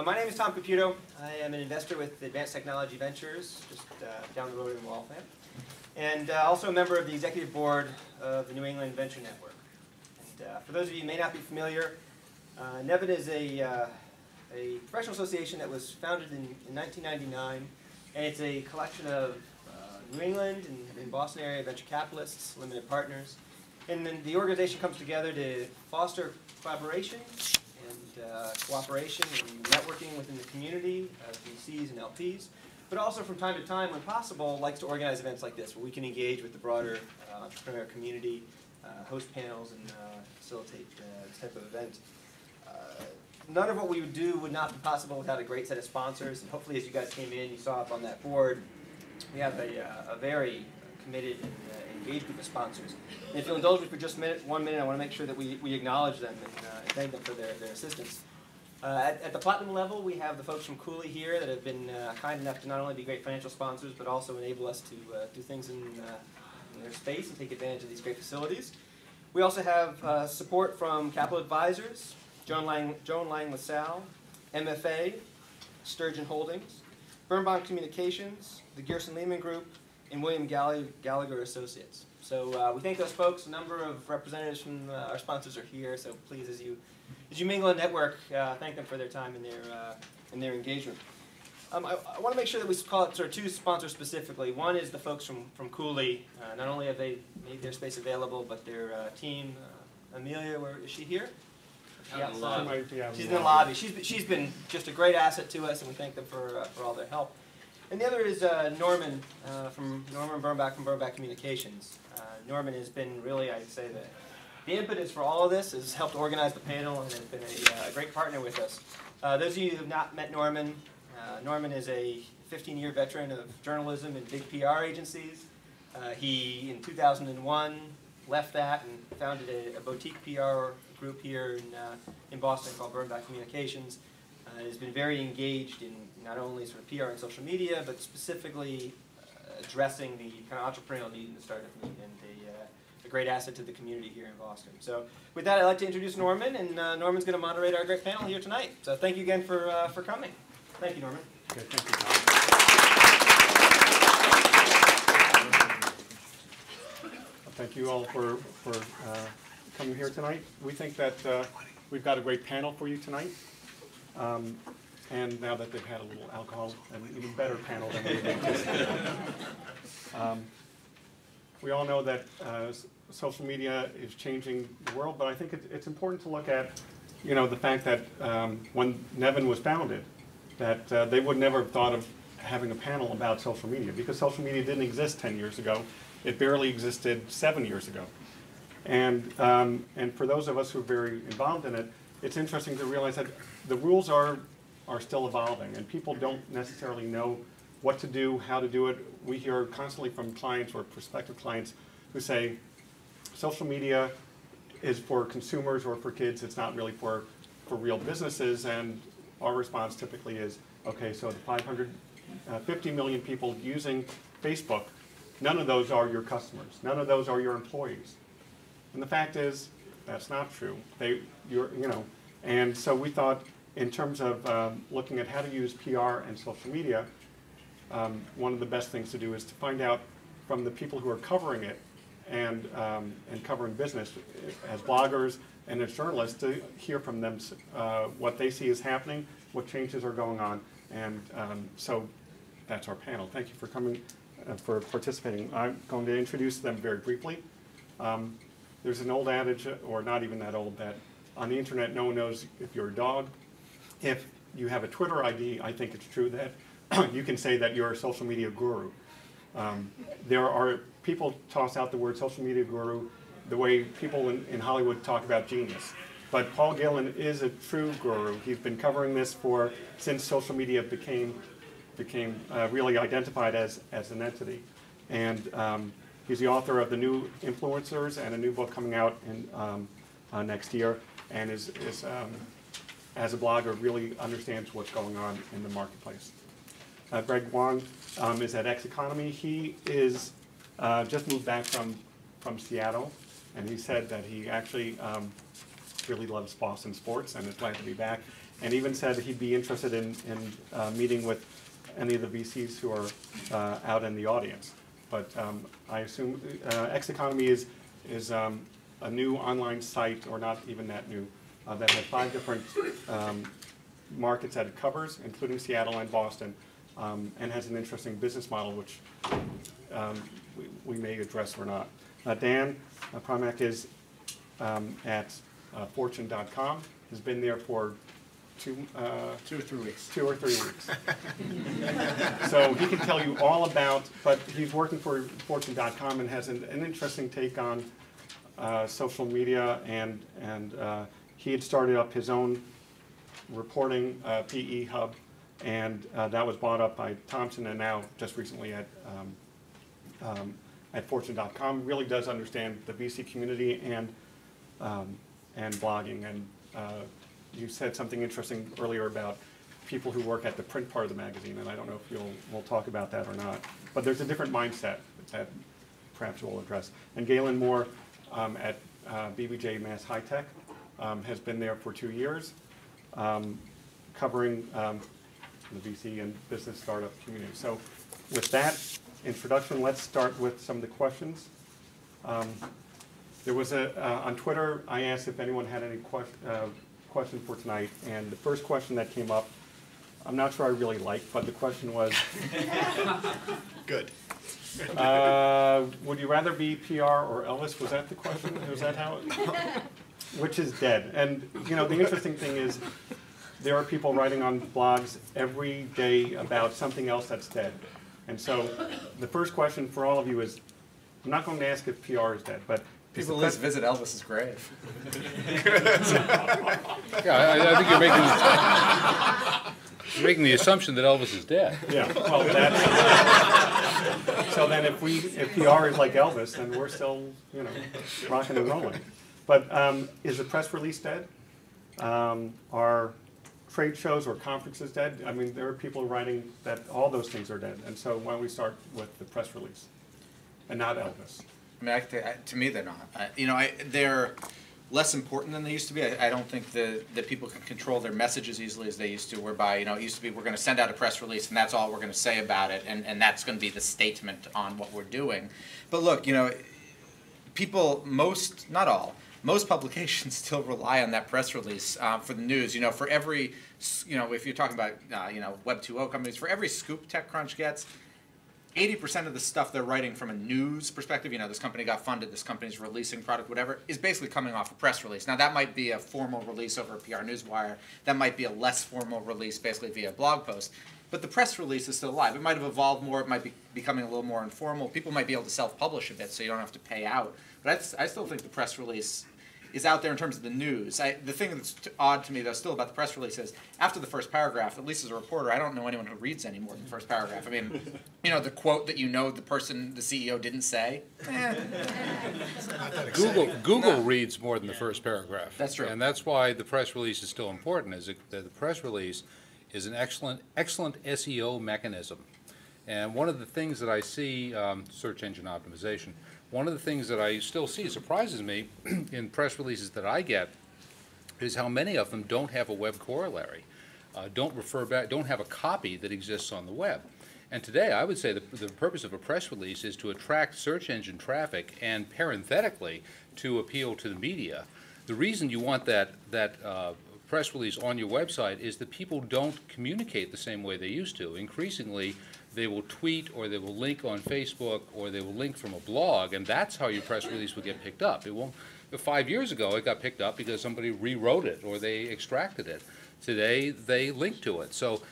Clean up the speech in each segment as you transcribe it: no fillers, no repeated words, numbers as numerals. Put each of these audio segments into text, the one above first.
My name is Tom Caputo. I am an investor with Advanced Technology Ventures, just down the road in Waltham, and also a member of the executive board of the New England Venture Network. And for those of you who may not be familiar, NEVN is a professional association that was founded in 1999, and it's a collection of New England and Boston area venture capitalists, limited partners, and then the organization comes together to foster collaboration and cooperation and networking within the community of VCs and LPs, but also from time to time, when possible, likes to organize events like this where we can engage with the broader entrepreneurial community, host panels, and facilitate this type of event. None of what we would do would not be possible without a great set of sponsors, and hopefully as you guys came in, you saw up on that board, we have a very committed and engaged group of sponsors. And if you'll indulge me for just 1 minute, I want to make sure that we acknowledge them and thank them for their assistance. At the platinum level, we have the folks from Cooley here that have been kind enough to not only be great financial sponsors, but also enable us to do things in their space and take advantage of these great facilities. We also have support from Capital Advisors, Joan Lang LaSalle, MFA, Sturgeon Holdings, Birnbaum Communications, the Gerson Lehman Group, and William Gallagher Associates. So we thank those folks. A number of representatives from our sponsors are here, so please, as you mingle and network, thank them for their time and their engagement. I want to make sure that we call it sort of two sponsors specifically. One is the folks from Cooley. Not only have they made their space available, but their team, Amelia, where is she here? She's in the lobby. She's been just a great asset to us, and we thank them for all their help. And the other is Norman from Birnbach Communications. Norman has been really, I'd say, the impetus for all of this, has helped organize the panel and has been a great partner with us. Those of you who have not met Norman, Norman is a 15-year veteran of journalism and big PR agencies. He, in 2001, left that and founded a boutique PR group here in Boston called Birnbach Communications. Has been very engaged in not only sort of PR and social media, but specifically addressing the kind of entrepreneurial need in the startup need, and a great asset to the community here in Boston. So with that, I'd like to introduce Norman, and Norman's going to moderate our great panel here tonight. So thank you again for coming. Thank you, Norman. Okay, thank you, Tom. Thank you all for coming here tonight. We think that we've got a great panel for you tonight. And now that they've had a little alcohol, an even better panel than we anticipated. We all know that social media is changing the world, but I think it's important to look at, the fact that when NEVN was founded, that they would never have thought of having a panel about social media, because social media didn't exist 10 years ago. It barely existed 7 years ago. And for those of us who are very involved in it, it's interesting to realize that the rules are still evolving, and people don't necessarily know what to do, how to do it. We hear constantly from clients or prospective clients who say, social media is for consumers or for kids, it's not really for real businesses, and our response typically is, okay, so the 550 million people using Facebook, none of those are your customers, none of those are your employees. And the fact is, that's not true. And so we thought, in terms of looking at how to use PR and social media, one of the best things to do is to find out from the people who are covering it and covering business as bloggers and as journalists, to hear from them what they see is happening, what changes are going on, and so that's our panel. Thank you for coming, for participating. I'm going to introduce them very briefly. There's an old adage, or not even that old, that on the internet no one knows if you're a dog. If you have a Twitter ID, I think it's true that you can say that you're a social media guru. There are people toss out the word social media guru the way people in Hollywood talk about genius. But Paul Gillen is a true guru. He's been covering this since social media became really identified as an entity. And he's the author of The New Influencers and a new book coming out in next year, and is as a blogger, really understands what's going on in the marketplace. Greg Wong is at X Economy. He is just moved back from Seattle, and he said that he actually really loves Boston sports and is glad to be back. and even said he'd be interested in meeting with any of the VCs who are out in the audience. But I assume X Economy is a new online site, or not even that new, that has 5 different markets that it covers, including Seattle and Boston, and has an interesting business model, which we may address or not. Dan Primack is at Fortune.com, has been there for 2 or 3 weeks. So he can tell you all about, but he's working for Fortune.com and has an interesting take on social media, and he had started up his own reporting PE hub, and that was bought up by Thomson, and now just recently at Fortune.com. Really does understand the VC community and blogging. And you said something interesting earlier about people who work at the print part of the magazine, and I don't know if we'll talk about that or not. But there's a different mindset that perhaps we'll address. And Galen Moore at BBJ Mass High Tech has been there for 2 years, covering the VC and business startup community. So with that introduction, let's start with some of the questions. There was on Twitter, I asked if anyone had any question for tonight, and the first question that came up, I'm not sure I really liked, but the question was, good. Would you rather be PR or Elvis? Was that the question? Was that how which is dead? And the interesting thing is, there are people writing on blogs every day about something else that's dead. And so the first question for all of you is, I'm not going to ask if PR is dead, but people at least visit Elvis's grave. Yeah, I think you're making the assumption that Elvis is dead. Yeah, well, that's so then if PR is like Elvis, then we're still rocking and rolling. But is the press release dead? Are trade shows or conferences dead? I mean, there are people writing that all those things are dead. And so why don't we start with the press release and not Elvis? I mean, to me, they're not. They're less important than they used to be. I don't think that people can control their messages easily as they used to, whereby, it used to be we're going to send out a press release and that's all we're going to say about it, and that's going to be the statement on what we're doing. But look, people, not all, most publications still rely on that press release for the news. For every, if you're talking about, Web 2.0 companies, for every scoop TechCrunch gets, 80% of the stuff they're writing from a news perspective, this company got funded, this company's releasing product, whatever, is basically coming off a press release. Now, that might be a formal release over a PR newswire. That might be a less formal release, basically via a blog post. But the press release is still alive. It might have evolved more. It might be becoming a little more informal. People might be able to self-publish a bit, so you don't have to pay out. But I still think the press release is out there in terms of the news. The thing that's odd to me, though, still about the press release is, after the first paragraph, at least as a reporter, I don't know anyone who reads any more than the first paragraph. I mean, the quote that the CEO didn't say. Google reads more than the first paragraph. That's true. And that's why the press release is still important, is that the press release is an excellent SEO mechanism. And one of the things that I see, search engine optimization, one of the things that I still see surprises me in press releases that I get is how many of them don't have a web corollary, don't refer back, don't have a copy that exists on the web. And today, I would say the purpose of a press release is to attract search engine traffic and, parenthetically, to appeal to the media. The reason you want that press release on your website is that people don't communicate the same way they used to. Increasingly, they will tweet, or they will link on Facebook, or they will link from a blog, and that's how your press release will get picked up. It won't. 5 years ago, it got picked up because somebody rewrote it or they extracted it. Today, they link to it. So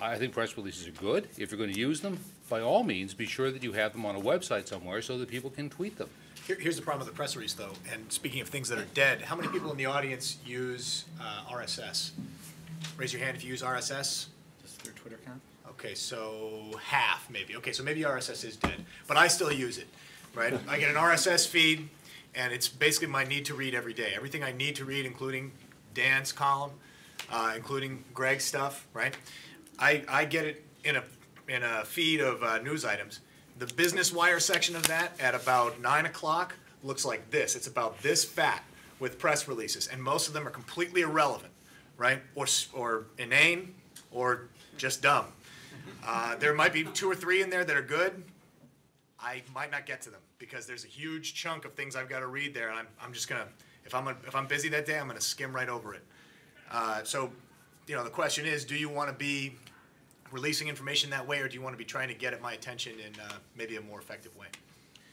I think press releases are good. If you're going to use them, by all means, be sure that you have them on a website somewhere so that people can tweet them. Here's the problem with the press release, though, and speaking of things that are dead, how many people in the audience use RSS? Raise your hand if you use RSS. Just their Twitter account? Okay, so half, maybe. Okay, so maybe RSS is dead, but I still use it, right? I get an RSS feed, and it's basically my need to read every day. Everything I need to read, including Dan's column, including Greg's stuff, right? I get it in a feed of news items. The Business Wire section of that at about 9 o'clock looks like this. It's about this fat with press releases, and most of them are completely irrelevant, right? Or inane, or just dumb. There might be 2 or 3 in there that are good. I might not get to them because there's a huge chunk of things I've got to read there, and I'm just gonna, if I'm busy that day, I'm gonna skim right over it. So, you know, the question is, do you want to be releasing information that way, or do you want to be trying to get at my attention in maybe a more effective way?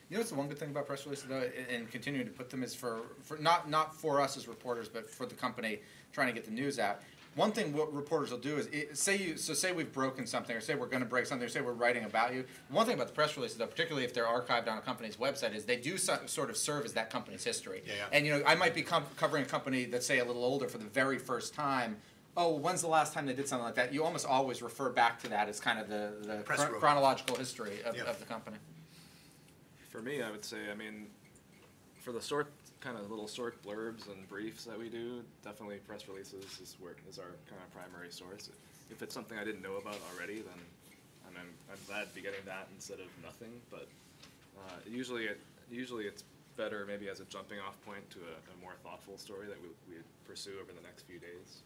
You know what's the one good thing about press releases, though, and continuing to put them is for not for us as reporters, but for the company trying to get the news out. One thing what reporters will do is say we've broken something, or say we're going to break something, or say we're writing about you. One thing about the press releases, though, particularly if they're archived on a company's website, is they do sort of serve as that company's history. Yeah, yeah. And you know, I might be covering a company that's, say, a little older for the very first time. Oh, when's the last time they did something like that? You almost always refer back to that as kind of the chronological history of the company. For me, I would say, I mean, for the kind of little short blurbs and briefs that we do, definitely press releases is our kind of primary source. If it's something I didn't know about already, then I'm glad to be getting that instead of nothing. But usually it's better maybe as a jumping off point to a more thoughtful story that we pursue over the next few days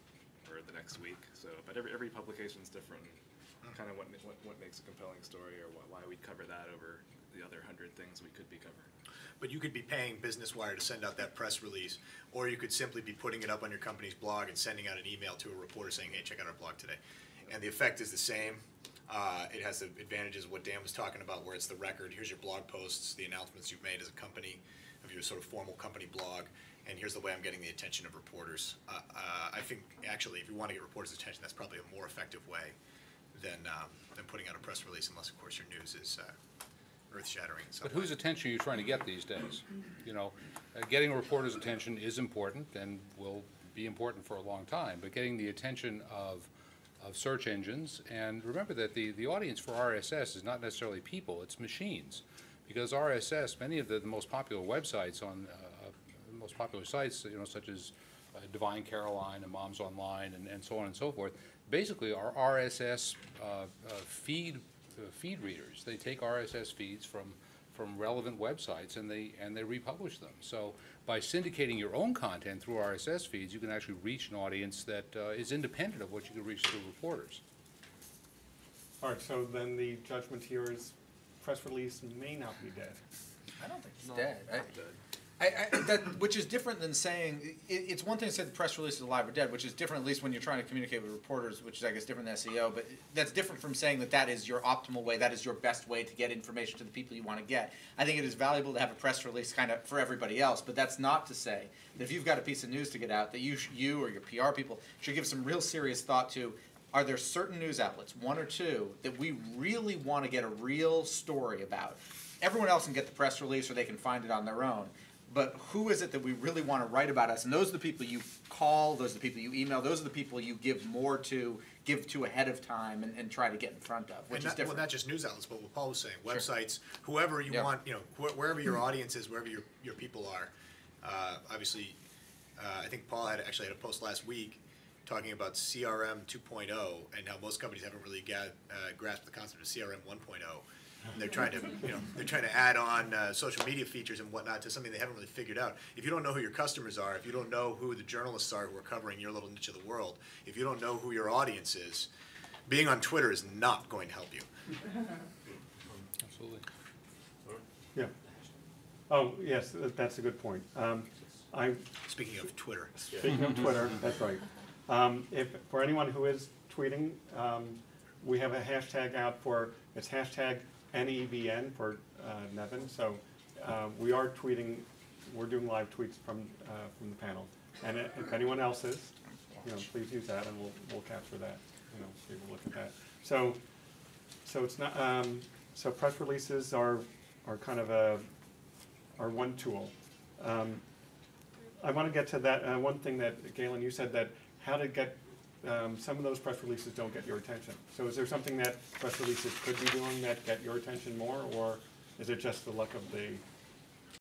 or the next week. So, but every publication is different. Kind of what makes a compelling story, or why we cover that over the other 100 things we could be covering. But you could be paying Business Wire to send out that press release, or you could simply be putting it up on your company's blog and sending out an email to a reporter saying, hey, check out our blog today. And the effect is the same. It has the advantages of what Dan was talking about, where it's the record. Here's your blog posts, the announcements you've made as a company, of your sort of formal company blog, and here's the way I'm getting the attention of reporters. I think, actually, if you want to get reporters' attention, that's probably a more effective way than putting out a press release, unless, of course, your news is earth-shattering. But whose attention are you trying to get these days? You know, getting a reporter's attention is important and will be important for a long time, but getting the attention of search engines, and remember that the audience for RSS is not necessarily people, it's machines. Because RSS, many of the most popular websites on, most popular sites, you know, such as Divine Caroline and Moms Online and so on and so forth, basically are RSS feed readers. They take RSS feeds from relevant websites and they republish them. So by syndicating your own content through RSS feeds, you can actually reach an audience that is independent of what you can reach through reporters. All right, so then the judgment here is press release may not be dead. I don't think it's dead. Which is different than saying, it's one thing to say the press release is alive or dead, which is different at least when you're trying to communicate with reporters, which is, I guess, different than SEO, but that's different from saying that is your optimal way, that is your best way to get information to the people you want to get. I think it is valuable to have a press release kind of for everybody else, but that's not to say that if you've got a piece of news to get out, that you or your PR people should give some real serious thought to, are there certain news outlets, 1 or 2, that we really want to get a real story about? Everyone else can get the press release or they can find it on their own. But who is it that we really want to write about us? And those are the people you call, those are the people you email, those are the people you give to ahead of time and try to get in front of, which is different. Well, not just news outlets, but what Paul was saying, websites, whoever you want, you know, wherever your audience is, wherever your people are. Obviously, I think Paul actually had a post last week talking about CRM 2.0 and how most companies haven't really grasped the concept of CRM 1.0. And they're trying to add on social media features and whatnot to something they haven't really figured out. If you don't know who your customers are, if you don't know who the journalists are who are covering your little niche of the world, if you don't know who your audience is, being on Twitter is not going to help you. Absolutely. Yeah. Oh, yes, that's a good point. Speaking of Twitter. Speaking of Twitter, that's right. For anyone who is tweeting, we have a hashtag out it's hashtag NEVN for Nevin. So we are tweeting, we're doing live tweets from the panel. And if anyone else is, you know, please use that and we'll capture that. You know, we will look at that. So it's not. So press releases are kind of are one tool. I want to get to that one thing that Galen, you said, that how to get some of those press releases don't get your attention. So is there something that press releases could be doing that get your attention more, or is it just the luck of the